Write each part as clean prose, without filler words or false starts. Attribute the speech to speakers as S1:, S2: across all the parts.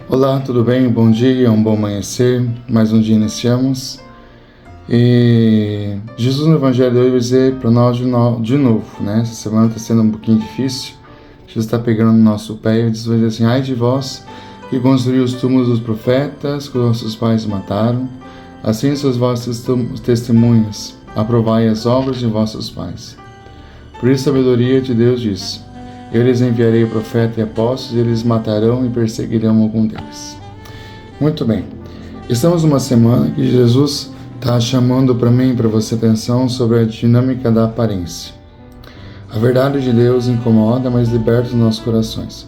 S1: Olá, tudo bem? Bom dia, um bom amanhecer. Mais um dia iniciamos. E Jesus no Evangelho de hoje vai dizer para nós de novo, né? Essa semana está sendo um pouquinho difícil. Jesus está pegando no nosso pé e vai dizer assim: ai de vós que construiu os túmulos dos profetas que nossos pais mataram. Assim sois vossos testemunhas. Aprovai as obras de vossos pais. Por isso a sabedoria de Deus diz: eu lhes enviarei o profeta e apóstolos, e eles matarão e perseguirão algum deles. Muito bem. Estamos numa semana que Jesus está chamando para mim e para você atenção sobre a dinâmica da aparência. A verdade de Deus incomoda, mas liberta os nossos corações.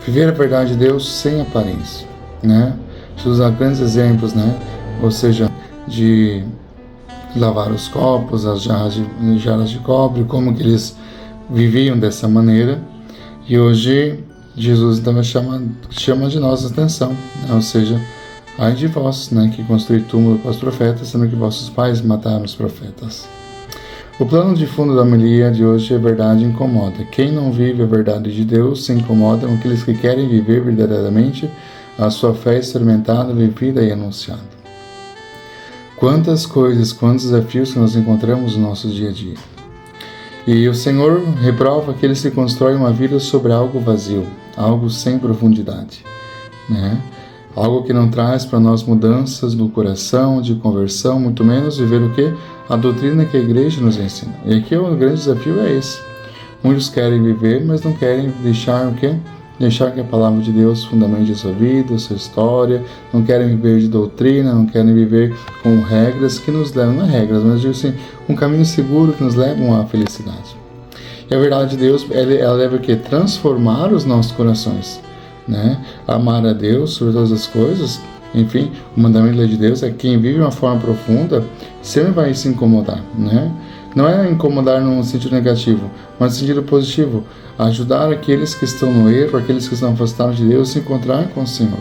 S1: Viver a verdade de Deus sem aparência, né? Jesus dá grandes exemplos, né? Ou seja, de lavar os copos, as jarras de cobre, como que eles viviam dessa maneira. E hoje Jesus então chama de nossa atenção, né? Ou seja, ai de vós, né, que construí túmulo para os profetas, sendo que vossos pais mataram os profetas. O plano de fundo da homilia de hoje é: a verdade incomoda. Quem não vive a verdade de Deus se incomoda com aqueles que querem viver verdadeiramente a sua fé experimentada, vivida e anunciada. Quantas coisas, quantos desafios que nós encontramos no nosso dia a dia. E o Senhor reprova aqueles que constroem uma vida sobre algo vazio, algo sem profundidade, né? Algo que não traz para nós mudanças no coração, de conversão, muito menos viver o quê? A doutrina que a igreja nos ensina. E aqui o grande desafio é esse. Muitos querem viver, mas não querem deixar o quê? Deixar que a palavra de Deus fundamente a sua vida, a sua história. Não querem viver de doutrina, não querem viver com regras que nos levam, não é regras, mas digo assim, um caminho seguro que nos levam à felicidade. E a verdade de Deus, ela deve o quê? Transformar os nossos corações, né? Amar a Deus sobre todas as coisas. Enfim, o mandamento de Deus é que quem vive de uma forma profunda sempre vai se incomodar, né? Não é incomodar no sentido negativo, mas no sentido positivo. Ajudar aqueles que estão no erro, aqueles que estão afastados de Deus, a se encontrar com o Senhor.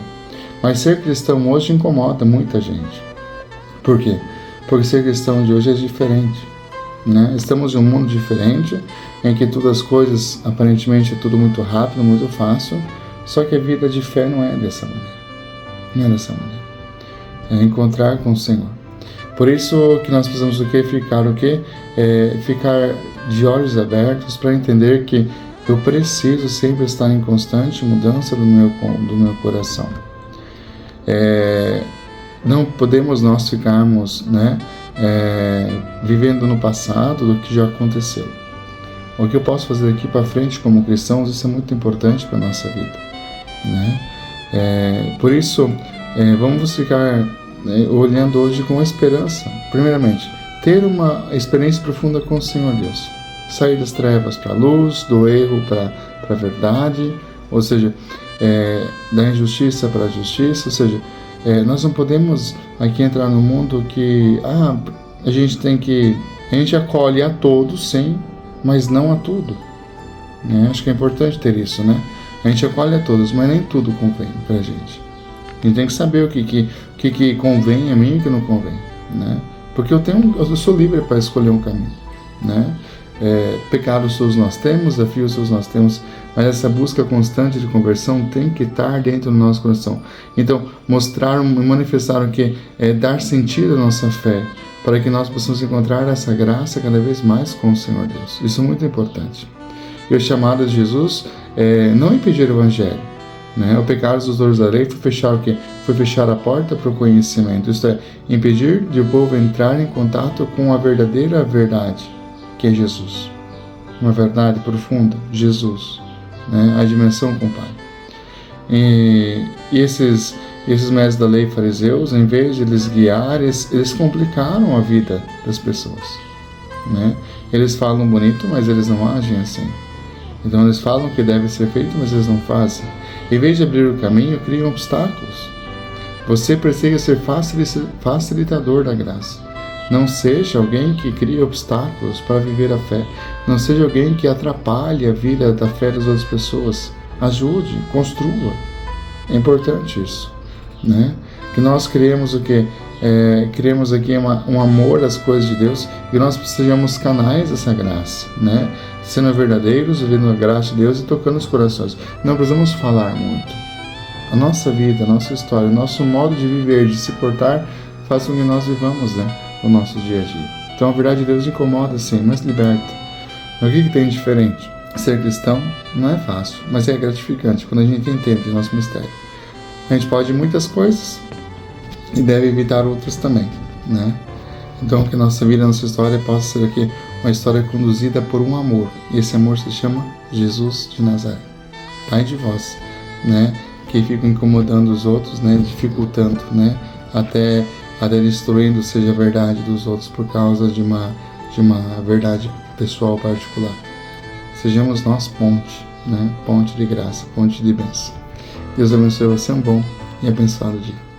S1: Mas ser cristão hoje incomoda muita gente. Por quê? Porque ser cristão de hoje é diferente, né? Estamos em um mundo diferente, em que todas as coisas, aparentemente, é tudo muito rápido, muito fácil. Só que a vida de fé não é dessa maneira. Não é dessa maneira. É encontrar com o Senhor. Por isso que nós precisamos o quê? Ficar o quê? Ficar de olhos abertos para entender que eu preciso sempre estar em constante mudança do meu coração. Não podemos nós ficarmos, né, vivendo no passado do que já aconteceu. O que eu posso fazer aqui para frente como cristãos, isso é muito importante para a nossa vida, né? Por isso, vamos ficar olhando hoje com esperança. Primeiramente, ter uma experiência profunda com o Senhor Deus. Sair das trevas para a luz, do erro para a verdade, ou seja, da injustiça para a justiça. Ou seja, nós não podemos aqui entrar no mundo que a gente acolhe a todos, sim, mas não a tudo, né? Acho que é importante ter isso, né? A gente acolhe a todos, mas nem tudo convém para a gente. A gente tem que saber o que convém a mim e o que não convém, né? Porque eu sou livre para escolher um caminho, né? Pecados todos nós temos, desafios todos nós temos, mas essa busca constante de conversão tem que estar dentro do nosso coração. Então, mostrar e manifestar o que é dar sentido à nossa fé, para que nós possamos encontrar essa graça cada vez mais com o Senhor Deus. Isso é muito importante. E o chamado de Jesus é não impedir o Evangelho, né? O pecado dos doutores da lei foi fechar o quê? Foi fechar a porta para o conhecimento. Isto é, impedir de o povo entrar em contato com a verdadeira verdade, que é Jesus. Uma verdade profunda, Jesus, né? A dimensão com o Pai. E esses mestres da lei fariseus, em vez de eles guiar, eles complicaram a vida das pessoas, né? Eles falam bonito, mas eles não agem assim. Então eles falam que deve ser feito, mas eles não fazem. Em vez de abrir o caminho, criam obstáculos. Você precisa ser facilitador da graça. Não seja alguém que cria obstáculos para viver a fé. Não seja alguém que atrapalhe a vida da fé das outras pessoas. Ajude, construa. É importante isso, né? Que nós criemos o quê? Criemos aqui um amor às coisas de Deus, e nós sejamos canais dessa graça, né? Sendo verdadeiros, vivendo a graça de Deus e tocando os corações. Não precisamos falar muito. a nossa vida, a nossa história, o nosso modo de viver, de se portar, faz com que nós vivamos, né, o nosso dia a dia. Então a verdade de Deus incomoda sim, mas liberta. O que tem de diferente? Ser cristão não é fácil, mas é gratificante quando a gente entende o nosso mistério. A gente pode muitas coisas e deve evitar outras também, né? Então que nossa vida, nossa história possa ser aqui uma história conduzida por um amor. E esse amor se chama Jesus de Nazaré, Pai de vós, né? Que fica incomodando os outros, né? Dificultando, né? Até destruindo seja a verdade dos outros por causa de uma verdade pessoal particular. Sejamos nós ponte, né? Ponte de graça, ponte de bênção. Deus abençoe você, um bom e abençoado dia.